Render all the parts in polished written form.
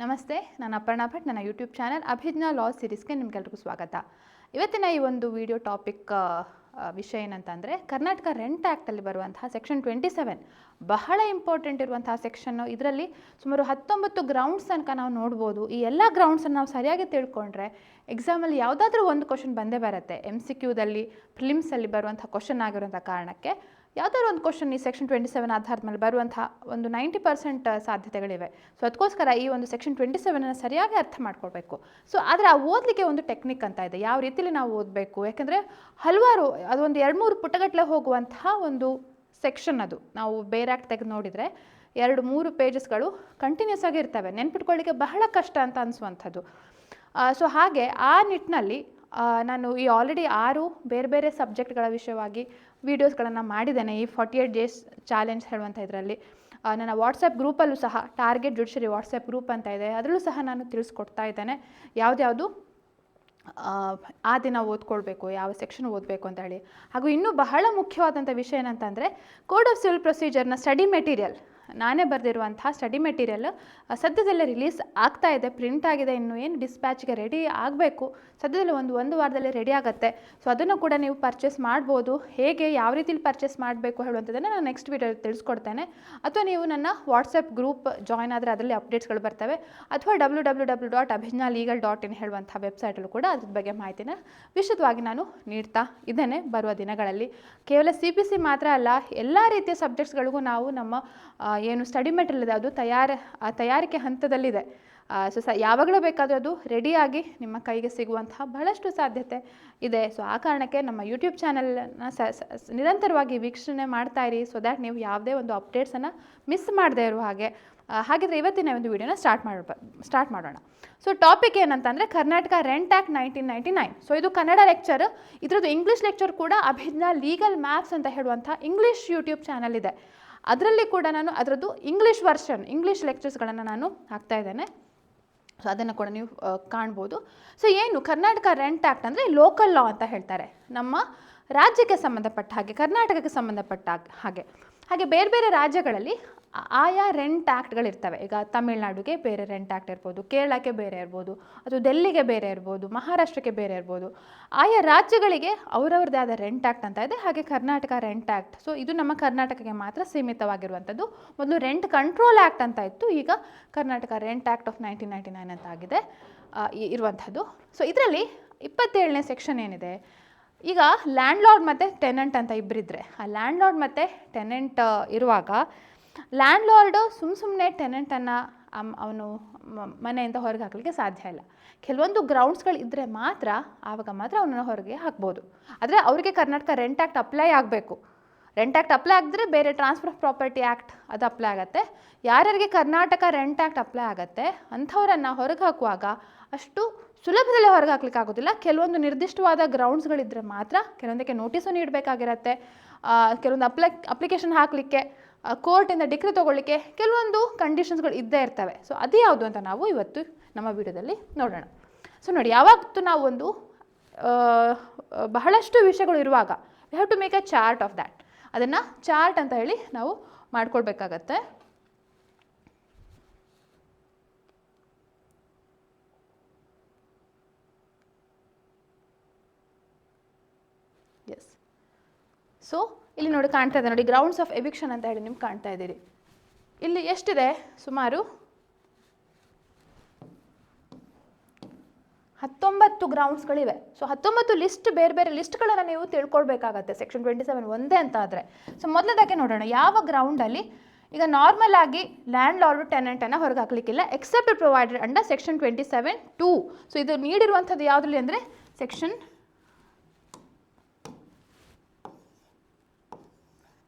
ನಮಸ್ತೆ, ನಾನು ಅಪರ್ಣಾ ಭಟ್. ನನ್ನ ಯೂಟ್ಯೂಬ್ ಚಾನಲ್ ಅಭಿಜ್ಞಾ ಲಾ ಸೀರೀಸ್ಗೆ ನಿಮಗೆಲ್ರಿಗೂ ಸ್ವಾಗತ. ಇವತ್ತಿನ ಈ ಒಂದು ವಿಡಿಯೋ ಟಾಪಿಕ್ ವಿಷಯ ಏನಂತಂದರೆ, ಕರ್ನಾಟಕ ರೆಂಟ್ ಆ್ಯಕ್ಟಲ್ಲಿ ಬರುವಂತಹ ಸೆಕ್ಷನ್ 27 ಬಹಳ ಇಂಪಾರ್ಟೆಂಟ್ ಇರುವಂತಹ ಸೆಕ್ಷನ್ನು. ಇದರಲ್ಲಿ ಸುಮಾರು 19 ಗ್ರೌಂಡ್ಸ್ ತನಕ ನಾವು ನೋಡ್ಬೋದು. ಈ ಎಲ್ಲ ಗ್ರೌಂಡ್ಸನ್ನು ನಾವು ಸರಿಯಾಗಿ ತಿಳ್ಕೊಂಡ್ರೆ ಎಕ್ಸಾಮಲ್ಲಿ ಯಾವುದಾದ್ರೂ ಒಂದು ಕ್ವಶನ್ ಬಂದೇ ಬರುತ್ತೆ. MCQದಲ್ಲಿ ಪ್ರಿಲಿಮ್ಸಲ್ಲಿ ಬರುವಂಥ ಕ್ವಶನ್ ಆಗಿರುವಂಥ ಕಾರಣಕ್ಕೆ ಯಾವುದಾದ್ರು ಒಂದು ಕ್ವಶನ್ ಈ ಸೆಕ್ಷನ್ 27 ಆಧಾರದ ಮೇಲೆ ಬರುವಂಥ ಒಂದು 90% ಸಾಧ್ಯತೆಗಳಿವೆ. ಸೊ ಅದಕ್ಕೋಸ್ಕರ ಈ ಒಂದು ಸೆಕ್ಷನ್ 27 ಸರಿಯಾಗಿ ಅರ್ಥ ಮಾಡ್ಕೊಳ್ಬೇಕು. ಸೊ ಆದರೆ ಆ ಓದಲಿಕ್ಕೆ ಒಂದು ಟೆಕ್ನಿಕ್ ಅಂತ ಇದೆ, ಯಾವ ರೀತಿಯಲ್ಲಿ ನಾವು ಓದಬೇಕು. ಯಾಕೆಂದರೆ ಹಲವಾರು ಅದೊಂದು 2-3 ಪುಟಗಟ್ಟಲೆ ಹೋಗುವಂತಹ ಒಂದು ಸೆಕ್ಷನ್ ಅದು. ನಾವು ಬೇರೆ ಆ್ಯಕ್ಟ್ ತೆಗೆದು ನೋಡಿದರೆ 2-3 ಪೇಜಸ್ಗಳು ಕಂಟಿನ್ಯೂಸ್ ಆಗಿ ಇರ್ತವೆ, ನೆನ್ಪಿಟ್ಕೊಳ್ಳಿಕ್ಕೆ ಬಹಳ ಕಷ್ಟ ಅಂತ ಅನಿಸುವಂಥದ್ದು. ಸೊ ಹಾಗೆ ಆ ನಿಟ್ಟಿನಲ್ಲಿ ನಾನು ಈ ಆಲ್ರೆಡಿ 6 ಬೇರೆ ಬೇರೆ ಸಬ್ಜೆಕ್ಟ್ಗಳ ವಿಷಯವಾಗಿ ವೀಡಿಯೋಸ್ಗಳನ್ನು ಮಾಡಿದ್ದೇನೆ. ಈ 48 ಡೇಸ್ ಚಾಲೆಂಜ್ ಹೇಳುವಂಥ ಇದರಲ್ಲಿ ನನ್ನ ವಾಟ್ಸಪ್ ಗ್ರೂಪಲ್ಲೂ ಸಹ, ಟಾರ್ಗೆಟ್ ಜುಡಿಷರಿ ವಾಟ್ಸಪ್ ಗ್ರೂಪ್ ಅಂತ ಇದೆ, ಅದರಲ್ಲೂ ಸಹ ನಾನು ತಿಳಿಸ್ಕೊಡ್ತಾ ಇದ್ದೇನೆ ಯಾವುದ್ಯಾವುದು ಆ ದಿನ ಓದ್ಕೊಳ್ಬೇಕು, ಯಾವ ಸೆಕ್ಷನ್ ಓದಬೇಕು ಅಂತ ಹೇಳಿ. ಹಾಗೂ ಇನ್ನೂ ಬಹಳ ಮುಖ್ಯವಾದಂಥ ವಿಷಯ ಏನಂತಂದರೆ, ಕೋಡ್ ಆಫ್ ಸಿವಿಲ್ ಪ್ರೊಸೀಜರ್ನ ಸ್ಟಡಿ ಮೆಟೀರಿಯಲ್, ನಾನೇ ಬರೆದಿರುವಂಥ ಸ್ಟಡಿ ಮೆಟೀರಿಯಲ್ ಸದ್ಯದಲ್ಲೇ ರಿಲೀಸ್ ಆಗ್ತಾ ಇದೆ. ಪ್ರಿಂಟ್ ಆಗಿದೆ, ಇನ್ನೂ ಏನು ಡಿಸ್ಪ್ಯಾಚ್ಗೆ ರೆಡಿ ಆಗಬೇಕು. ಸದ್ಯದಲ್ಲೇ ಒಂದು ವಾರದಲ್ಲಿ ರೆಡಿ ಆಗುತ್ತೆ. ಸೊ ಅದನ್ನು ಕೂಡ ನೀವು ಪರ್ಚೇಸ್ ಮಾಡ್ಬೋದು. ಹೇಗೆ, ಯಾವ ರೀತಿಲಿ ಪರ್ಚೇಸ್ ಮಾಡಬೇಕು ಹೇಳುವಂಥದ್ದನ್ನು ನಾನು ನೆಕ್ಸ್ಟ್ ವೀಡಿಯೋದಲ್ಲಿ ತಿಳಿಸ್ಕೊಡ್ತೇನೆ. ಅಥವಾ ನೀವು ನನ್ನ ವಾಟ್ಸಪ್ ಗ್ರೂಪ್ ಜಾಯ್ನ್ ಆದರೆ ಅದರಲ್ಲಿ ಅಪ್ಡೇಟ್ಸ್ಗಳು ಬರ್ತವೆ. ಅಥವಾ www.abhijnalegal.in ಹೇಳುವಂಥ ವೆಬ್ಸೈಟಲ್ಲೂ ಕೂಡ ಅದ್ರ ಬಗ್ಗೆ ಮಾಹಿತಿನ ವಿಶದವಾಗಿ ನಾನು ನೀಡ್ತಾ ಇದ್ದೇನೆ ಬರುವ ದಿನಗಳಲ್ಲಿ. ಕೇವಲ CPC ಮಾತ್ರ ಅಲ್ಲ, ಎಲ್ಲ ರೀತಿಯ ಸಬ್ಜೆಕ್ಟ್ಸ್ಗಳಿಗೂ ನಾವು ನಮ್ಮ ಏನು ಸ್ಟಡಿ ಮೆಟೀರಿಯಲ್ ಇದೆ ಅದು ತಯಾರಿಕೆ ಹಂತದಲ್ಲಿದೆ. ಸೊ ಯಾವಾಗಲೂ ಬೇಕಾದರೂ ಅದು ರೆಡಿಯಾಗಿ ನಿಮ್ಮ ಕೈಗೆ ಸಿಗುವಂತಹ ಬಹಳಷ್ಟು ಸಾಧ್ಯತೆ ಇದೆ. ಸೊ ಆ ಕಾರಣಕ್ಕೆ ನಮ್ಮ ಯೂಟ್ಯೂಬ್ ಚಾನಲ್ನ ನಿರಂತರವಾಗಿ ವೀಕ್ಷಣೆ ಮಾಡ್ತಾ ಇರಿ, ಸೊ ದ್ಯಾಟ್ ನೀವು ಯಾವುದೇ ಒಂದು ಅಪ್ಡೇಟ್ಸನ್ನು ಮಿಸ್ ಮಾಡದೇ ಇರೋ ಹಾಗೆ. ಹಾಗಿದ್ರೆ ಇವತ್ತಿನ ಒಂದು ವಿಡಿಯೋನ ಸ್ಟಾರ್ಟ್ ಮಾಡೋಣ. ಸೊ ಟಾಪಿಕ್ ಏನಂತಂದರೆ, ಕರ್ನಾಟಕ ರೆಂಟ್ ಆ್ಯಕ್ಟ್ 1999. ಸೊ ಇದು ಕನ್ನಡ ಲೆಕ್ಚರ್. ಇದರದ್ದು ಇಂಗ್ಲೀಷ್ ಲೆಕ್ಚರ್ ಕೂಡ ಅಭಿಜ್ಞಾ ಲೀಗಲ್ ಮ್ಯಾಥ್ಸ್ ಅಂತ ಹೇಳುವಂಥ ಇಂಗ್ಲೀಷ್ ಯೂಟ್ಯೂಬ್ ಚಾನಲ್ ಇದೆ. ಅದರಲ್ಲಿ ಕೂಡ ನಾನು ಅದರದ್ದು ಇಂಗ್ಲೀಷ್ ವರ್ಷನ್, ಇಂಗ್ಲೀಷ್ ಲೆಕ್ಚರ್ಸ್ಗಳನ್ನು ನಾನು ಹಾಕ್ತಾ ಇದ್ದೇನೆ. ಸೊ ಅದನ್ನು ಕೂಡ ನೀವು ಕಾಣ್ಬೋದು. ಸೊ ಏನು ಕರ್ನಾಟಕ ರೆಂಟ್ ಆ್ಯಕ್ಟ್ ಅಂದರೆ ಲೋಕಲ್ ಲಾ ಅಂತ ಹೇಳ್ತಾರೆ. ನಮ್ಮ ರಾಜ್ಯಕ್ಕೆ ಸಂಬಂಧಪಟ್ಟ ಹಾಗೆ, ಕರ್ನಾಟಕಕ್ಕೆ ಸಂಬಂಧಪಟ್ಟ ಹಾಗೆ ಬೇರೆ ಬೇರೆ ರಾಜ್ಯಗಳಲ್ಲಿ ಆಯಾ ರೆಂಟ್ ಆ್ಯಕ್ಟ್ಗಳಿರ್ತವೆ. ಈಗ ತಮಿಳ್ನಾಡಿಗೆ ಬೇರೆ ರೆಂಟ್ ಆ್ಯಕ್ಟ್ ಇರ್ಬೋದು, ಕೇರಳಕ್ಕೆ ಬೇರೆ ಇರ್ಬೋದು, ಅಥವಾ ಡೆಲ್ಲಿಗೆ ಬೇರೆ ಇರ್ಬೋದು, ಮಹಾರಾಷ್ಟ್ರಕ್ಕೆ ಬೇರೆ ಇರ್ಬೋದು. ಆಯಾ ರಾಜ್ಯಗಳಿಗೆ ಅವರವ್ರದ್ದೇ ಆದ ರೆಂಟ್ ಆ್ಯಕ್ಟ್ ಅಂತ ಇದೆ. ಹಾಗೆ ಕರ್ನಾಟಕ ರೆಂಟ್ ಆ್ಯಕ್ಟ್, ಸೊ ಇದು ನಮ್ಮ ಕರ್ನಾಟಕಕ್ಕೆ ಮಾತ್ರ ಸೀಮಿತವಾಗಿರುವಂಥದ್ದು. ಮೊದಲು ರೆಂಟ್ ಕಂಟ್ರೋಲ್ ಆ್ಯಕ್ಟ್ ಅಂತ ಇತ್ತು, ಈಗ ಕರ್ನಾಟಕ ರೆಂಟ್ ಆ್ಯಕ್ಟ್ ಆಫ್ 1999 ಅಂತ ಆಗಿದೆ ಇರುವಂಥದ್ದು. ಸೊ ಇದರಲ್ಲಿ 27ನೇ ಸೆಕ್ಷನ್ ಏನಿದೆ, ಈಗ ಲ್ಯಾಂಡ್ ಲಾರ್ಡ್ ಮತ್ತು ಟೆನೆಂಟ್ ಅಂತ ಇಬ್ಬರಿದ್ರೆ, ಆ ಲ್ಯಾಂಡ್ ಲಾರ್ಡ್ ಮತ್ತು ಟೆನೆಂಟ್ ಇರುವಾಗ ಲ್ಯಾಂಡ್ ಲಾರ್ಡು ಸುಮ್ಮನೆ ಟೆನೆಂಟನ್ನು ಅವನು ಮನೆಯಿಂದ ಹೊರಗೆ ಹಾಕಲಿಕ್ಕೆ ಸಾಧ್ಯ ಇಲ್ಲ. ಕೆಲವೊಂದು ಗ್ರೌಂಡ್ಸ್ಗಳು ಇದ್ದರೆ ಮಾತ್ರ ಅವನನ್ನು ಹೊರಗೆ ಹಾಕ್ಬೋದು. ಆದರೆ ಅವರಿಗೆ ಕರ್ನಾಟಕ ರೆಂಟ್ ಆ್ಯಕ್ಟ್ ಅಪ್ಲೈ ಆಗಬೇಕು. ರೆಂಟ್ ಆ್ಯಕ್ಟ್ ಅಪ್ಲೈ ಆಗಿದ್ರೆ ಬೇರೆ ಟ್ರಾನ್ಸ್ಫರ್ ಆಫ್ ಪ್ರಾಪರ್ಟಿ ಆ್ಯಕ್ಟ್ ಅದು ಅಪ್ಲೈ ಆಗುತ್ತೆ. ಯಾರ್ಯಾರಿಗೆ ಕರ್ನಾಟಕ ರೆಂಟ್ ಆ್ಯಕ್ಟ್ ಅಪ್ಲೈ ಆಗುತ್ತೆ ಅಂಥವರನ್ನು ಹೊರಗೆ ಹಾಕುವಾಗ ಅಷ್ಟು ಸುಲಭದಲ್ಲೇ ಹೊರಗೆ ಹಾಕ್ಲಿಕ್ಕೆ ಆಗೋದಿಲ್ಲ. ಕೆಲವೊಂದು ನಿರ್ದಿಷ್ಟವಾದ ಗ್ರೌಂಡ್ಸ್ಗಳಿದ್ದರೆ ಮಾತ್ರ, ಕೆಲವೊಂದಕ್ಕೆ ನೋಟಿಸು ನೀಡಬೇಕಾಗಿರುತ್ತೆ, ಕೆಲವೊಂದು ಅಪ್ಲಿಕೇಶನ್ ಹಾಕಲಿಕ್ಕೆ, ಕೋರ್ಟಿಂದ ಡಿಗ್ರಿ ತೊಗೊಳ್ಳಿಕ್ಕೆ ಕೆಲವೊಂದು ಕಂಡೀಷನ್ಸ್ಗಳು ಇದ್ದೇ ಇರ್ತವೆ. ಸೊ ಅದು ಯಾವುದು ಅಂತ ನಾವು ಇವತ್ತು ನಮ್ಮ ವಿಡಿಯೋದಲ್ಲಿ ನೋಡೋಣ. ಸೊ ನೋಡಿ, ಯಾವತ್ತೂ ನಾವು ಒಂದು ಬಹಳಷ್ಟು ವಿಷಯಗಳು ಇರುವಾಗ we have to make a chart of that. ಅದನ್ನು ಚಾರ್ಟ್ ಅಂತ ಹೇಳಿ ನಾವು ಮಾಡ್ಕೊಳ್ಬೇಕಾಗತ್ತೆ. ಎಸ್, ಸೊ ಇಲ್ಲಿ ನೋಡಿ ಕಾಣ್ತಾ ಇದೆ, ನೋಡಿ ಗ್ರೌಂಡ್ಸ್ ಆಫ್ ಎವಿಕ್ಷನ್ ಅಂತ ಹೇಳಿ ನಿಮ್ಗೆ ಕಾಣ್ತಾ ಇದ್ದೀರಿ. ಇಲ್ಲಿ ಎಷ್ಟಿದೆ, ಸುಮಾರು 19 ಗ್ರೌಂಡ್ಸ್ಗಳಿವೆ. ಸೊ 19 ಲಿಸ್ಟ್, ಬೇರೆ ಬೇರೆ ಲಿಸ್ಟ್ಗಳನ್ನು ನೀವು ತಿಳ್ಕೊಳ್ಬೇಕಾಗತ್ತೆ ಸೆಕ್ಷನ್ 27 ಒಂದೇ ಅಂತ ಆದರೆ. ಸೊ ಮೊದಲದಾಗೆ ನೋಡೋಣ, ಯಾವ ಗ್ರೌಂಡಲ್ಲಿ ಈಗ ನಾರ್ಮಲ್ ಆಗಿ ಲ್ಯಾಂಡ್ ಲಾರ್ಡ್ ಟೆನೆಂಟನ್ನು ಹೊರಗೆ ಹಾಕಲಿಕ್ಕಿಲ್ಲ except provided under section 27(2). So ಇದು ನೀಡಿರುವಂಥದ್ದು ಯಾವುದ್ರಲ್ಲಿ ಅಂದರೆ ಸೆಕ್ಷನ್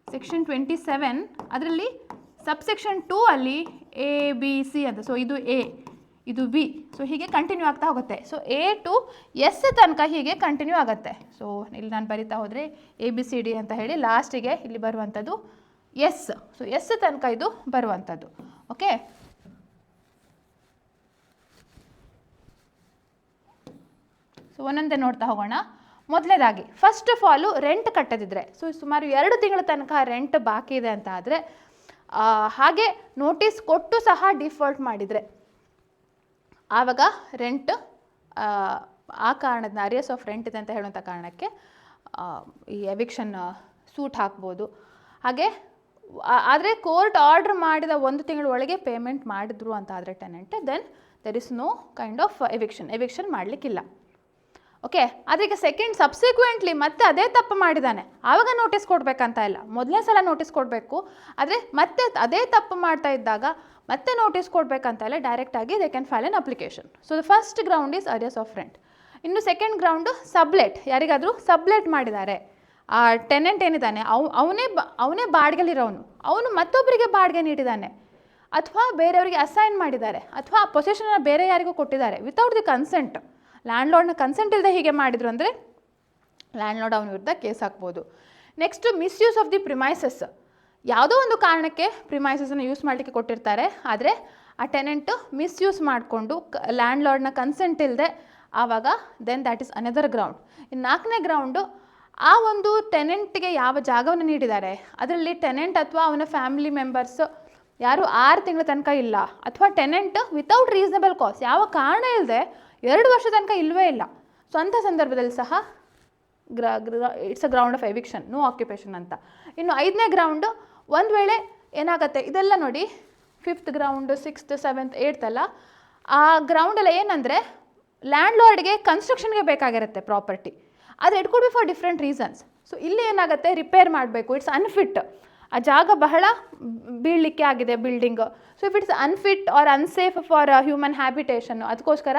27, ಅದರಲ್ಲಿ ಸಬ್ಸೆಕ್ಷನ್ 2 ಅಲ್ಲಿ ABC ಅಂತ. ಸೊ ಇದು A, ಇದು B, ಸೊ ಹೀಗೆ ಕಂಟಿನ್ಯೂ ಆಗ್ತಾ ಹೋಗುತ್ತೆ. ಸೊ A to S ತನಕ ಹೀಗೆ ಕಂಟಿನ್ಯೂ ಆಗುತ್ತೆ. ಸೊ ಇಲ್ಲಿ ನಾನು ಬರಿತಾ ಹೋದರೆ ABCD ಅಂತ ಹೇಳಿ ಲಾಸ್ಟಿಗೆ ಇಲ್ಲಿ ಬರುವಂಥದ್ದು S. ಸೊ S ತನಕ ಇದು ಬರುವಂಥದ್ದು. ಓಕೆ, ಸೊ ಒಂದೊಂದೇ ನೋಡ್ತಾ ಹೋಗೋಣ. ಮೊದಲನೇದಾಗಿ ಫಸ್ಟ್ ಆಫ್ ಆಲು ರೆಂಟ್ ಕಟ್ಟದಿದ್ರೆ, ಸೊ ಸುಮಾರು 2 ತಿಂಗಳ ತನಕ ರೆಂಟ್ ಬಾಕಿ ಇದೆ ಅಂತ ಆದರೆ, ಹಾಗೆ ನೋಟಿಸ್ ಕೊಟ್ಟು ಸಹ ಡಿಫಾಲ್ಟ್ ಮಾಡಿದರೆ, ಆವಾಗ ರೆಂಟ್ ಆ ಕಾರಣದ ಅರಿಯರ್ಸ್ ಆಫ್ ರೆಂಟ್ ಇದೆ ಅಂತ ಹೇಳುವಂಥ ಕಾರಣಕ್ಕೆ ಈ ಎವಿಕ್ಷನ್ ಸೂಟ್ ಹಾಕ್ಬೋದು. ಹಾಗೆ ಆದರೆ ಕೋರ್ಟ್ ಆರ್ಡರ್ ಮಾಡಿದ 1 ತಿಂಗಳ ಒಳಗೆ ಪೇಮೆಂಟ್ ಮಾಡಿದ್ರು ಅಂತ ಆದರೆ tenant, then there is no kind of eviction ಮಾಡಲಿಕ್ಕಿಲ್ಲ. ಓಕೆ, ಆದರೆ ಈಗ ಸಬ್ಸಿಕ್ವೆಂಟ್ಲಿ ಮತ್ತೆ ಅದೇ ತಪ್ಪು ಮಾಡಿದ್ದಾನೆ, ಆವಾಗ ನೋಟಿಸ್ ಕೊಡಬೇಕಂತ ಇಲ್ಲ, ಮೊದಲನೇ ಸಲ ನೋಟಿಸ್ ಕೊಡಬೇಕು. ಆದರೆ ಮತ್ತೆ ಅದೇ ತಪ್ಪು ಮಾಡ್ತಾ ಇದ್ದಾಗ ಮತ್ತೆ ನೋಟಿಸ್ ಕೊಡಬೇಕಂತ ಇಲ್ಲ, ಡೈರೆಕ್ಟಾಗಿ they can file an application. So the first ground is arrears of rent. ಇನ್ನು ಸೆಕೆಂಡ್ ಗ್ರೌಂಡು ಸಬ್ಲೆಟ್, ಯಾರಿಗಾದರೂ ಸಬ್ಲೆಟ್ ಮಾಡಿದ್ದಾರೆ, ಆ ಟೆನೆಂಟ್ ಏನಿದ್ದಾನೆ ಅವನೇ ಬಾಡಿಗೆಲಿರೋನು, ಅವನು ಮತ್ತೊಬ್ಬರಿಗೆ ಬಾಡಿಗೆ ನೀಡಿದ್ದಾನೆ, ಅಥವಾ ಬೇರೆಯವರಿಗೆ ಅಸೈನ್ ಮಾಡಿದ್ದಾರೆ, ಅಥವಾ ಆ ಪೊಸೆಷನ್ನ ಬೇರೆ ಯಾರಿಗೂ ಕೊಟ್ಟಿದ್ದಾರೆ ವಿತೌಟ್ ದಿ ಕನ್ಸೆಂಟ್. ಲ್ಯಾಂಡ್ಲಾರ್ಡ್ನ ಕನ್ಸೆಂಟ್ ಇಲ್ಲದೆ ಹೀಗೆ ಮಾಡಿದ್ರು ಅಂದರೆ ಲ್ಯಾಂಡ್ಲಾರ್ಡ್ ಅವನ ವಿರುದ್ಧ ಕೇಸ್ ಹಾಕ್ಬೋದು. Next misuse of the premises. ಯಾವುದೋ ಒಂದು ಕಾರಣಕ್ಕೆ ಪ್ರಿಮೈಸಸನ್ನು ಯೂಸ್ ಮಾಡಲಿಕ್ಕೆ ಕೊಟ್ಟಿರ್ತಾರೆ, ಆದರೆ ಆ ಟೆನೆಂಟು ಮಿಸ್ಯೂಸ್ ಮಾಡಿಕೊಂಡು ಲ್ಯಾಂಡ್ಲಾರ್ಡ್ನ ಕನ್ಸೆಂಟ್ ಇಲ್ಲದೆ, ಆವಾಗ then that is another ground. ಇನ್ನು 4ನೇ ಗ್ರೌಂಡು, ಆ ಒಂದು ಟೆನೆಂಟ್ಗೆ ಯಾವ ಜಾಗವನ್ನು ನೀಡಿದ್ದಾರೆ ಅದರಲ್ಲಿ ಟೆನೆಂಟ್ ಅಥವಾ ಅವನ ಫ್ಯಾಮಿಲಿ ಮೆಂಬರ್ಸ್ ಯಾರು 6 ತಿಂಗಳ ತನಕ ಇಲ್ಲ, ಅಥವಾ ಟೆನೆಂಟ್ ವಿತೌಟ್ ರೀಸನಬಲ್ ಕಾಸ್, ಯಾವ ಕಾರಣ ಇಲ್ಲದೆ 2 ವರ್ಷ ತನಕ ಇಲ್ಲವೇ ಇಲ್ಲ. ಸೊ ಅಂಥ ಸಂದರ್ಭದಲ್ಲಿ ಸಹ it's a ground of eviction, no occupation ಅಂತ. ಇನ್ನು 5ನೇ ಗ್ರೌಂಡು, ಒಂದು ವೇಳೆ ಏನಾಗುತ್ತೆ, ಇದೆಲ್ಲ ನೋಡಿ 5th ground 6th 7th 8th ಅಲ್ಲ, ಆ ಗ್ರೌಂಡಲ್ಲಿ ಏನಂದರೆ ಲ್ಯಾಂಡ್ಲಾರ್ಡ್ಗೆ ಕನ್ಸ್ಟ್ರಕ್ಷನ್ಗೆ ಬೇಕಾಗಿರುತ್ತೆ ಪ್ರಾಪರ್ಟಿ, ಆದರೆ it could be for different reasons. So ಇಲ್ಲಿ ಏನಾಗುತ್ತೆ, ರಿಪೇರ್ ಮಾಡಬೇಕು, ಇಟ್ಸ್ ಅನ್ಫಿಟ್, ಆ ಜಾಗ ಬಹಳ ಬೀಳಲಿಕ್ಕೆ ಆಗಿದೆ building. So if it's unfit or unsafe for human habitation, ಅದಕ್ಕೋಸ್ಕರ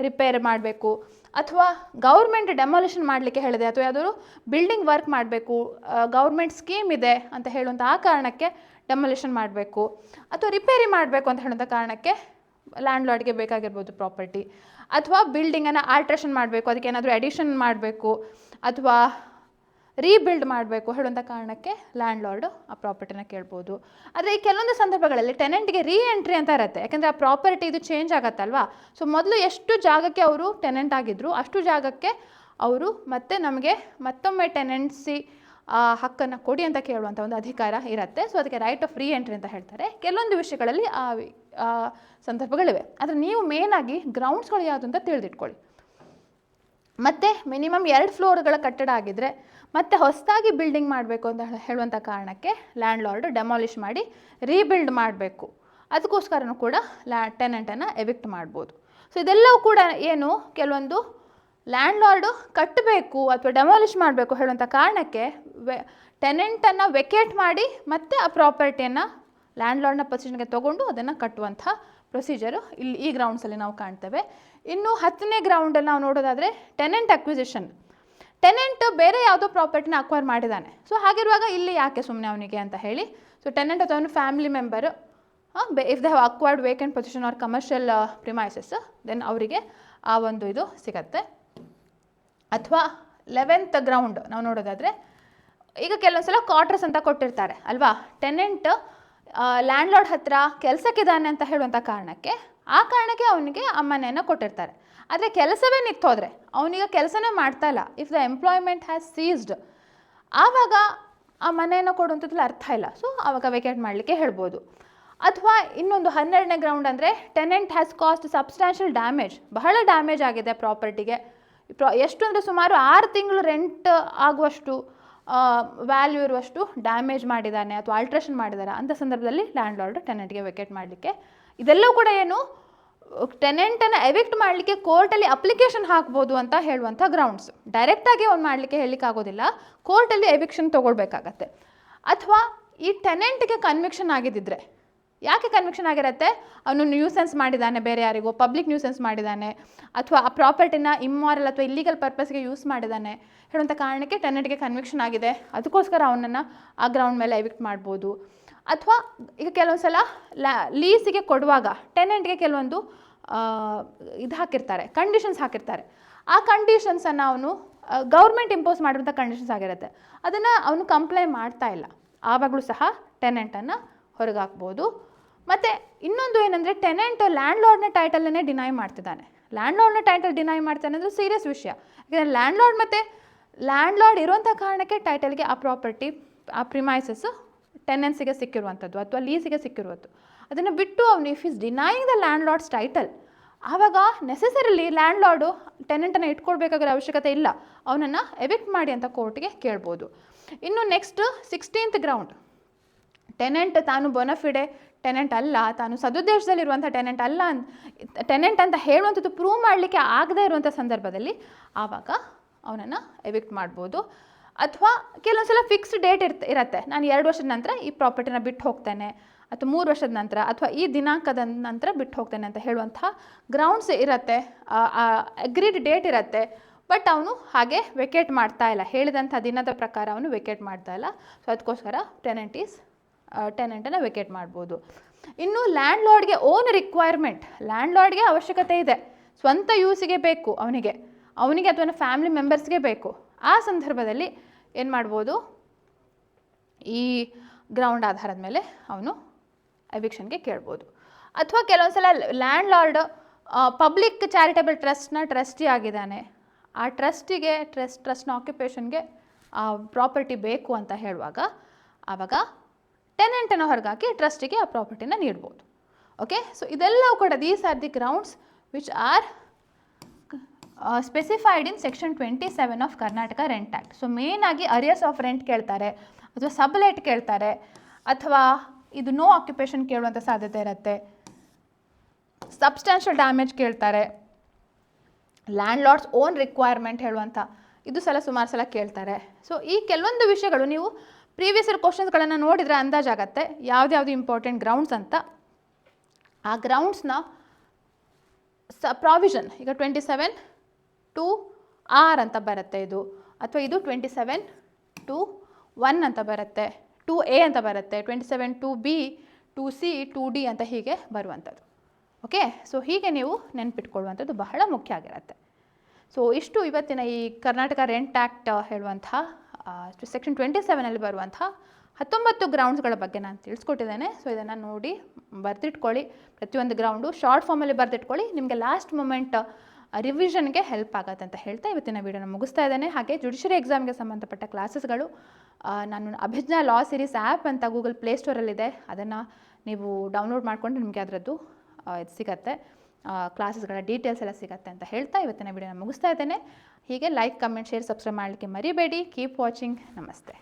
ರಿಪೇರ್ ಮಾಡಬೇಕು. ಅಥವಾ ಗೌರ್ಮೆಂಟ್ ಡೆಮಾಲಿಷನ್ ಮಾಡಲಿಕ್ಕೆ ಹೇಳಿದೆ, ಅಥವಾ ಯಾವುದಾದ್ರು ಬಿಲ್ಡಿಂಗ್ ವರ್ಕ್ ಮಾಡಬೇಕು, ಗೌರ್ಮೆಂಟ್ ಸ್ಕೀಮ್ ಇದೆ ಅಂತ ಹೇಳುವಂಥ ಆ ಕಾರಣಕ್ಕೆ ಡೆಮಾಲಿಷನ್ ಮಾಡಬೇಕು, ಅಥವಾ ರಿಪೇರಿ ಮಾಡಬೇಕು ಅಂತ ಹೇಳುವಂಥ ಕಾರಣಕ್ಕೆ ಲ್ಯಾಂಡ್ಲಾರ್ಡ್ಗೆ ಬೇಕಾಗಿರ್ಬೋದು ಪ್ರಾಪರ್ಟಿ. ಅಥವಾ ಬಿಲ್ಡಿಂಗನ್ನು ಆಲ್ಟ್ರೇಷನ್ ಮಾಡಬೇಕು, ಅದಕ್ಕೆ ಏನಾದರೂ ಎಡಿಷನ್ ಮಾಡಬೇಕು, ಅಥವಾ ರೀಬಿಲ್ಡ್ ಮಾಡಬೇಕು ಹೇಳುವಂಥ ಕಾರಣಕ್ಕೆ ಲ್ಯಾಂಡ್ಲಾರ್ಡು ಆ ಪ್ರಾಪರ್ಟಿನ ಕೇಳ್ಬೋದು. ಆದರೆ ಈ ಕೆಲವೊಂದು ಸಂದರ್ಭಗಳಲ್ಲಿ ಟೆನೆಂಟ್ಗೆ ರೀ ಎಂಟ್ರಿ ಅಂತ ಇರುತ್ತೆ, ಯಾಕೆಂದರೆ ಆ ಪ್ರಾಪರ್ಟಿ ಇದು ಚೇಂಜ್ ಆಗುತ್ತಲ್ವಾ. ಸೊ ಮೊದಲು ಎಷ್ಟು ಜಾಗಕ್ಕೆ ಅವರು ಟೆನೆಂಟ್ ಆಗಿದ್ದರು ಅಷ್ಟು ಜಾಗಕ್ಕೆ ಅವರು ಮತ್ತೆ ನಮಗೆ ಮತ್ತೊಮ್ಮೆ ಟೆನೆನ್ಸಿ ಹಕ್ಕನ್ನು ಕೊಡಿ ಅಂತ ಕೇಳುವಂಥ ಒಂದು ಅಧಿಕಾರ ಇರುತ್ತೆ. ಸೊ ಅದಕ್ಕೆ ರೈಟ್ ಆಫ್ ರೀ ಎಂಟ್ರಿ ಅಂತ ಹೇಳ್ತಾರೆ. ಕೆಲವೊಂದು ವಿಷಯಗಳಲ್ಲಿ ಆ ಸಂದರ್ಭಗಳಿವೆ, ಆದರೆ ನೀವು ಮೇಯ್ನಾಗಿ ಗ್ರೌಂಡ್ಸ್ಗಳು ಯಾವುದು ಅಂತ ತಿಳಿದಿಟ್ಕೊಳ್ಳಿ. ಮತ್ತು ಮಿನಿಮಮ್ 2 ಫ್ಲೋರ್ಗಳ ಕಟ್ಟಡ ಆಗಿದ್ದರೆ ಮತ್ತು ಹೊಸದಾಗಿ ಬಿಲ್ಡಿಂಗ್ ಮಾಡಬೇಕು ಅಂತ ಹೇಳುವಂಥ ಕಾರಣಕ್ಕೆ ಲ್ಯಾಂಡ್ಲಾರ್ಡ್ ಡೆಮಾಲಿಷ್ ಮಾಡಿ ರೀಬಿಲ್ಡ್ ಮಾಡಬೇಕು, ಅದಕ್ಕೋಸ್ಕರನೂ ಕೂಡ ಟೆನೆಂಟನ್ನು ಎವಿಕ್ಟ್ ಮಾಡ್ಬೋದು. ಸೊ ಇದೆಲ್ಲವೂ ಕೂಡ ಏನು, ಕೆಲವೊಂದು ಲ್ಯಾಂಡ್ಲಾರ್ಡು ಕಟ್ಟಬೇಕು ಅಥವಾ ಡೆಮಾಲಿಷ್ ಮಾಡಬೇಕು ಹೇಳುವಂಥ ಕಾರಣಕ್ಕೆ ಟೆನೆಂಟನ್ನು ವೆಕೇಟ್ ಮಾಡಿ ಮತ್ತು ಆ ಪ್ರಾಪರ್ಟಿಯನ್ನು ಲ್ಯಾಂಡ್ಲಾರ್ಡ್ನ ಪೊಸಿಷನ್ಗೆ ತೊಗೊಂಡು ಅದನ್ನು ಕಟ್ಟುವಂಥ ಪ್ರೊಸೀಜರು ಇಲ್ಲಿ ಈ ಗ್ರೌಂಡ್ಸಲ್ಲಿ ನಾವು ಕಾಣ್ತೇವೆ. ಇನ್ನು 10ನೇ ಗ್ರೌಂಡಲ್ಲಿ ನಾವು ನೋಡೋದಾದರೆ ಟೆನೆಂಟ್ ಅಕ್ವಿಸಿಷನ್. ಟೆನೆಂಟ್ ಬೇರೆ ಯಾವುದೋ ಪ್ರಾಪರ್ಟಿನ ಅಕ್ವೈರ್ ಮಾಡಿದ್ದಾನೆ, ಸೊ ಹಾಗಿರುವಾಗ ಇಲ್ಲಿ ಯಾಕೆ ಸುಮ್ಮನೆ ಅವನಿಗೆ ಅಂತ ಹೇಳಿ, ಸೊ ಟೆನೆಂಟ್ ಅಥವಾ ಅವನು family member if they have acquired vacant position or commercial premises, then ಅವರಿಗೆ ಆ ಒಂದು ಇದು ಸಿಗತ್ತೆ. ಅಥವಾ 11th ಗ್ರೌಂಡ್ ನಾವು ನೋಡೋದಾದರೆ, ಈಗ ಕೆಲವೊಂದು ಸಲ ಕ್ವಾರ್ಟರ್ಸ್ ಅಂತ ಕೊಟ್ಟಿರ್ತಾರೆ ಅಲ್ವಾ, ಟೆನೆಂಟ್ ಲ್ಯಾಂಡ್ಲಾರ್ಡ್ ಹತ್ರ ಕೆಲಸಕ್ಕಿದ್ದಾನೆ ಅಂತ ಹೇಳುವಂಥ ಕಾರಣಕ್ಕೆ ಆ ಕಾರಣಕ್ಕೆ ಅವನಿಗೆ ಆ ಮನೆಯನ್ನು ಕೊಟ್ಟಿರ್ತಾರೆ. ಆದರೆ ಕೆಲಸವೇ ನಿಂತೋದ್ರೆ, ಅವನೀಗ ಕೆಲಸನೇ ಮಾಡ್ತಾ ಇಲ್ಲ, if the employment has ceased, ಆವಾಗ ಆ ಮನೆಯನ್ನು ಕೊಡುವಂಥದ್ರಲ್ಲಿ ಅರ್ಥ ಇಲ್ಲ, ಸೊ ಆವಾಗ ವೇಕೇಟ್ ಮಾಡಲಿಕ್ಕೆ ಹೇಳ್ಬೋದು. ಅಥವಾ ಇನ್ನೊಂದು 12ನೇ ಗ್ರೌಂಡ್ ಅಂದರೆ tenant has cost substantial damage, ಬಹಳ ಡ್ಯಾಮೇಜ್ ಆಗಿದೆ ಪ್ರಾಪರ್ಟಿಗೆ, ಎಷ್ಟು ಅಂದರೆ ಸುಮಾರು 6 ತಿಂಗಳು ರೆಂಟ್ ಆಗುವಷ್ಟು ವ್ಯಾಲ್ಯೂ ಇರುವಷ್ಟು ಡ್ಯಾಮೇಜ್ ಮಾಡಿದ್ದಾನೆ ಅಥವಾ ಆಲ್ಟ್ರೇಷನ್ ಮಾಡಿದ್ದಾರೆ. ಅಂಥ ಸಂದರ್ಭದಲ್ಲಿ ಲ್ಯಾಂಡ್ಲಾರ್ಡ್ ಟೆನೆಂಟ್ಗೆ ವೆಕೇಟ್ ಮಾಡಲಿಕ್ಕೆ, ಇದೆಲ್ಲವೂ ಕೂಡ ಏನು, ಟೆನೆಂಟನ್ನು ಎವಿಕ್ಟ್ ಮಾಡಲಿಕ್ಕೆ ಕೋರ್ಟಲ್ಲಿ ಅಪ್ಲಿಕೇಶನ್ ಹಾಕ್ಬೋದು ಅಂತ ಹೇಳುವಂಥ ಗ್ರೌಂಡ್ಸ್. ಡೈರೆಕ್ಟಾಗಿ ಅವ್ನು ಮಾಡಲಿಕ್ಕೆ ಹೇಳಲಿಕ್ಕೆ ಆಗೋದಿಲ್ಲ, ಕೋರ್ಟಲ್ಲಿ ಎವಿಕ್ಷನ್ ತೊಗೊಳ್ಬೇಕಾಗತ್ತೆ. ಅಥವಾ ಈ ಟೆನೆಂಟ್ಗೆ ಕನ್ವಿಕ್ಷನ್ ಆಗಿದ್ದಿದ್ರೆ, ಯಾಕೆ ಕನ್ವಿಕ್ಷನ್ ಆಗಿರುತ್ತೆ, ಅವನು ನ್ಯೂಸೆನ್ಸ್ ಮಾಡಿದ್ದಾನೆ ಬೇರೆ ಯಾರಿಗೋ, ಪಬ್ಲಿಕ್ ನ್ಯೂಸೆನ್ಸ್ ಮಾಡಿದ್ದಾನೆ, ಅಥವಾ ಆ ಪ್ರಾಪರ್ಟಿನ ಇಮ್ಮಾರಲ್ ಅಥವಾ ಇಲ್ಲಿಗಲ್ ಪರ್ಪಸ್ಗೆ ಯೂಸ್ ಮಾಡಿದ್ದಾನೆ ಹೇಳುವಂಥ ಕಾರಣಕ್ಕೆ ಟೆನೆಂಟ್ಗೆ ಕನ್ವಿಕ್ಷನ್ ಆಗಿದೆ, ಅದಕ್ಕೋಸ್ಕರ ಅವನನ್ನು ಆ ಗ್ರೌಂಡ್ ಮೇಲೆ ಎವಿಕ್ಟ್ ಮಾಡ್ಬೋದು. ಅಥವಾ ಈಗ ಕೆಲವೊಂದು ಸಲ ಲೀಸಿಗೆ ಕೊಡುವಾಗ ಟೆನೆಂಟ್ಗೆ ಕೆಲವೊಂದು ಇದು ಹಾಕಿರ್ತಾರೆ, ಕಂಡೀಷನ್ಸ್ ಹಾಕಿರ್ತಾರೆ. ಆ ಕಂಡೀಷನ್ಸನ್ನು ಅವನು ಗೌರ್ಮೆಂಟ್ ಇಂಪೋಸ್ ಮಾಡಿರೋಂಥ ಕಂಡೀಷನ್ಸ್ ಆಗಿರುತ್ತೆ, ಅದನ್ನು ಅವನು ಕಂಪ್ಲೈ ಮಾಡ್ತಾ ಇಲ್ಲ, ಆವಾಗಲೂ ಸಹ ಟೆನೆಂಟನ್ನು ಹೊರಗೆ ಹಾಕ್ಬೋದು. ಮತ್ತು ಇನ್ನೊಂದು ಏನಂದರೆ, ಟೆನೆಂಟ್ ಲ್ಯಾಂಡ್ಲಾರ್ಡ್ನ ಟೈಟಲನ್ನೇ ಡಿನೈ ಮಾಡ್ತಿದ್ದಾನೆ. ಲ್ಯಾಂಡ್ಲಾರ್ಡ್ನ ಟೈಟಲ್ ಡಿನೈ ಮಾಡ್ತಾನೆ ಅಂದರೆ ಸೀರಿಯಸ್ ವಿಷಯ, ಯಾಕಂದರೆ ಲ್ಯಾಂಡ್ಲಾರ್ಡ್ ಇರುವಂಥ ಕಾರಣಕ್ಕೆ ಟೈಟಲ್ಗೆ ಆ ಪ್ರಾಪರ್ಟಿ, ಆ ಪ್ರಿಮೈಸಸ್ ಟೆನೆನ್ಸಿಗೆ ಸಿಕ್ಕಿರುವಂಥದ್ದು ಅಥವಾ ಲೀಸಿಗೆ ಸಿಕ್ಕಿರುವಂಥದ್ದು. ಅದನ್ನು ಬಿಟ್ಟು ಅವನು if is denying the landlord's title, ಆವಾಗ ನೆಸೆಸರಿಲಿ ಲ್ಯಾಂಡ್ ಲಾರ್ಡು ಟೆನೆಂಟನ್ನು ಇಟ್ಕೊಳ್ಬೇಕಾಗಿರೋ ಅವಶ್ಯಕತೆ ಇಲ್ಲ, ಅವನನ್ನು ಎವಿಕ್ಟ್ ಮಾಡಿ ಅಂತ ಕೋರ್ಟ್ಗೆ ಕೇಳ್ಬೋದು. ಇನ್ನು ನೆಕ್ಸ್ಟ್ 16th ಗ್ರೌಂಡ್, ಟೆನೆಂಟ್ ತಾನು ಬೊನಫಿಡೆ ಟೆನೆಂಟ್ ಅಲ್ಲ, ತಾನು ಸದುದ್ದೇಶದಲ್ಲಿರುವಂಥ ಟೆನೆಂಟ್ ಅಲ್ಲ ಟೆನೆಂಟ್ ಅಂತ ಹೇಳುವಂಥದ್ದು ಪ್ರೂವ್ ಮಾಡಲಿಕ್ಕೆ ಆಗದೇ ಇರುವಂಥ ಸಂದರ್ಭದಲ್ಲಿ ಆವಾಗ ಅವನನ್ನು ಎವಿಕ್ಟ್ ಮಾಡ್ಬೋದು. ಅಥವಾ ಕೆಲವೊಂದು ಸಲ ಫಿಕ್ಸ್ಡ್ ಡೇಟ್ ಇರುತ್ತೆ, ನಾನು 2 ವರ್ಷದ ನಂತರ ಈ ಪ್ರಾಪರ್ಟಿನ ಬಿಟ್ಟು ಹೋಗ್ತೇನೆ, ಅಥವಾ 3 ವರ್ಷದ ನಂತರ, ಅಥವಾ ಈ ದಿನಾಂಕದ ನಂತರ ಬಿಟ್ಟು ಹೋಗ್ತೇನೆ ಅಂತ ಹೇಳುವಂಥ ಗ್ರೌಂಡ್ಸ್ ಇರುತ್ತೆ, ಅಗ್ರೀಡ್ ಡೇಟ್ ಇರುತ್ತೆ. ಬಟ್ ಅವನು ಹಾಗೆ ವೆಕೇಟ್ ಮಾಡ್ತಾ ಇಲ್ಲ, ಹೇಳಿದಂಥ ದಿನದ ಪ್ರಕಾರ ಅವನು ವೆಕೇಟ್ ಮಾಡ್ತಾ ಇಲ್ಲ. ಸೊ ಅದಕ್ಕೋಸ್ಕರ ಟೆನೆಂಟನ್ನು ವೆಕೇಟ್ ಮಾಡ್ಬೋದು. ಇನ್ನು ಲ್ಯಾಂಡ್ ಲಾರ್ಡ್ಗೆ ಓನ್ ರಿಕ್ವೈರ್ಮೆಂಟ್, ಲ್ಯಾಂಡ್ ಲಾರ್ಡ್ಗೆ ಅವಶ್ಯಕತೆ ಇದೆ, ಸ್ವಂತ ಯೂಸಿಗೆ ಬೇಕು ಅವನಿಗೆ ಅಥವಾ ಫ್ಯಾಮಿಲಿ ಮೆಂಬರ್ಸ್ಗೆ ಬೇಕು. ಆ ಸಂದರ್ಭದಲ್ಲಿ ಏನು ಮಾಡ್ಬೋದು, ಈ ಗ್ರೌಂಡ್ ಆಧಾರದ ಮೇಲೆ ಅವನು ಎವಿಕ್ಷನ್ಗೆ ಕೇಳ್ಬೋದು. ಅಥವಾ ಕೆಲವೊಂದು ಸಲ ಲ್ಯಾಂಡ್ ಲಾರ್ಡ್ ಪಬ್ಲಿಕ್ ಚಾರಿಟಬಲ್ ಟ್ರಸ್ಟ್ನ ಟ್ರಸ್ಟಿ ಆಗಿದ್ದಾನೆ, ಆ ಟ್ರಸ್ಟ್ನ ಆಕ್ಯುಪೇಷನ್ಗೆ ಪ್ರಾಪರ್ಟಿ ಬೇಕು ಅಂತ ಹೇಳುವಾಗ ಆವಾಗ ಟೆನೆಂಟನ್ನು ಹೊರಗಾಕಿ ಟ್ರಸ್ಟಿಗೆ ಆ ಪ್ರಾಪರ್ಟಿನ ನೀಡ್ಬೋದು. ಓಕೆ, ಸೊ ಇದೆಲ್ಲವೂ ಕೂಡ these are the grounds which are specified in section 27 of Karnataka rent act. So main ಆಗಿ ಅರಿಯರ್ಸ್ ಆಫ್ ರೆಂಟ್ ಕೇಳ್ತಾರೆ, ಅಥವಾ ಸಬ್ಲೆಟ್ ಕೇಳ್ತಾರೆ, ಅಥವಾ ಇದು ನೋ ಆಕ್ಯುಪೇಷನ್ ಕೇಳುವಂಥ ಸಾಧ್ಯತೆ ಇರುತ್ತೆ, ಸಬ್ಸ್ಟಾನ್ಷಿಯಲ್ ಡ್ಯಾಮೇಜ್ ಕೇಳ್ತಾರೆ, ಲ್ಯಾಂಡ್ ಲಾರ್ಡ್ಸ್ ಓನ್ ರಿಕ್ವೈರ್ಮೆಂಟ್ ಹೇಳುವಂಥ ಇದು ಸುಮಾರು ಸಲ ಕೇಳ್ತಾರೆ. ಸೊ ಈ ಕೆಲವೊಂದು ವಿಷಯಗಳು ನೀವು ಪ್ರೀವಿಯಸ್ ಇಯರ್ ಕ್ವಶನ್ಸ್ಗಳನ್ನು ನೋಡಿದರೆ ಅಂದಾಜಾಗತ್ತೆ ಯಾವ್ದು ಇಂಪಾರ್ಟೆಂಟ್ ಗ್ರೌಂಡ್ಸ್ ಅಂತ. ಆ ಗ್ರೌಂಡ್ಸ್ನ ಪ್ರಾವಿಷನ್ ಈಗ 27(2)R ಅಂತ ಬರುತ್ತೆ ಇದು, ಅಥವಾ ಇದು 27(2)(1) ಅಂತ ಬರುತ್ತೆ, 2A ಅಂತ ಬರುತ್ತೆ, 27(2)B, 2C, 2D ಅಂತ ಹೀಗೆ ಬರುವಂಥದ್ದು. ಓಕೆ, ಸೊ ಹೀಗೆ ನೀವು ನೆನ್ಪಿಟ್ಕೊಳ್ಳುವಂಥದ್ದು ಬಹಳ ಮುಖ್ಯ ಆಗಿರುತ್ತೆ. ಸೊ ಇಷ್ಟು ಇವತ್ತಿನ ಈ ಕರ್ನಾಟಕ ರೆಂಟ್ ಆ್ಯಕ್ಟ್ ಹೇಳುವಂಥ ಸೆಕ್ಷನ್ 27 ಬರುವಂಥ 19 ಗ್ರೌಂಡ್ಸ್ಗಳ ಬಗ್ಗೆ ನಾನು ತಿಳಿಸ್ಕೊಟ್ಟಿದ್ದೇನೆ. ಸೊ ಇದನ್ನು ನೋಡಿ ಬರೆದಿಟ್ಕೊಳ್ಳಿ, ಪ್ರತಿಯೊಂದು ಗ್ರೌಂಡು ಶಾರ್ಟ್ ಫಾರ್ಮಲ್ಲಿ ಬರೆದಿಟ್ಕೊಳ್ಳಿ, ನಿಮಗೆ ಲಾಸ್ಟ್ ಮೊಮೆಂಟ್ ರಿವಿಷನ್ಗೆ ಹೆಲ್ಪ್ ಆಗುತ್ತೆ ಅಂತ ಹೇಳ್ತಾ ಇವತ್ತಿನ ವೀಡಿಯೋನ ಮುಗಿಸ್ತಾ ಇದ್ದೇನೆ. ಹಾಗೆ ಜುಡಿಷರಿ ಎಕ್ಸಾಮ್ಗೆ ಸಂಬಂಧಪಟ್ಟ ಕ್ಲಾಸಸ್ಗಳು ನಾನು ಅಭಿಜ್ಞಾ ಲಾ ಸಿರೀಸ್ ಆ್ಯಪ್ ಅಂತ ಗೂಗಲ್ ಪ್ಲೇಸ್ಟೋರಲ್ಲಿದೆ, ಅದನ್ನು ನೀವು ಡೌನ್ಲೋಡ್ ಮಾಡಿಕೊಂಡು ನಿಮಗೆ ಅದರದ್ದು ಇದು ಸಿಗತ್ತೆ, ಕ್ಲಾಸಸ್ಗಳ ಡೀಟೇಲ್ಸ್ ಎಲ್ಲ ಸಿಗುತ್ತೆ ಅಂತ ಹೇಳ್ತಾ ಇವತ್ತಿನ ವೀಡಿಯೋನ ಮುಗಿಸ್ತಾ ಇದ್ದೇನೆ. ಹೀಗೆ ಲೈಕ್, ಕಮೆಂಟ್, ಶೇರ್, ಸಬ್ಸ್ಕ್ರೈಬ್ ಮಾಡಲಿಕ್ಕೆ ಮರಿಬೇಡಿ. Keep watching. ನಮಸ್ತೆ.